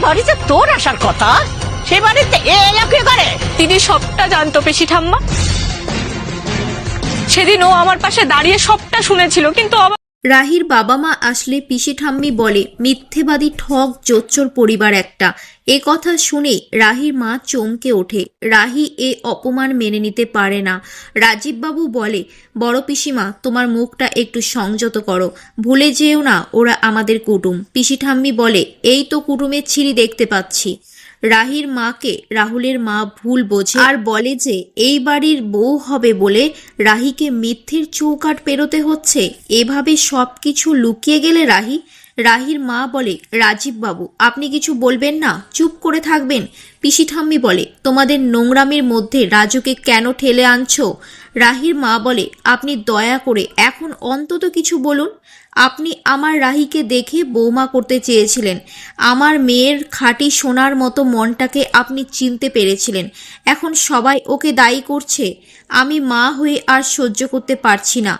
বাড়িতে তোর আসার কথা, সে বাড়িতে এলো কি করে? দিদি সবটা জানতো পেশি ঠাম্মা। সেদিন ও আমার পাশে দাঁড়িয়ে সবটা শুনেছিল, কিন্তু রাহির বাবা মা আসলে পিসি ঠাম্মি বলে মিথ্যেবাদী ঠক জোচ্চোর পরিবার একটা। এ কথা শুনে রাহির মা চমকে ওঠে। রাহি এ অপমান মেনে নিতে পারে না। রাজীববাবু বলে, বড় পিসিমা তোমার মুখটা একটু সংযত করো, ভুলে যেও না ওরা আমাদের কুটুম। পিসি ঠাম্মি বলে, এই তো কুটুমের ছিরি দেখতে পাচ্ছি। রাহির মাকে রাহুলের মা ভুল বোঝে আর বলে যে এই বাড়ির বউ হবে বলে রাহিকে মিথ্যের চৌকাঠ পেরোতে হচ্ছে। এভাবে সবকিছু লুকিয়ে গেলে রাহির মা বলে, রাজীব বাবু আপনি কিছু বলবেন না, চুপ করে থাকবেন? পিসি ঠাম্মি বলে, তোমাদের নোংরামির মধ্যে রাজুকে কেন ঠেলে আনছো? রাহির মা বলে, আপনি দয়া করে এখন অন্তত কিছু বলুন। আপনি আমার রাহিকে দেখে বৌমা করতে চেয়েছিলেন, আমার মেয়ের খাঁটি সোনার মতো মনটাকে আপনি চিনতে পেরেছিলেন। এখন সবাই ওকে দায়ী করছে। আমি মা হয়ে আর সহ্য করতে পারছি না।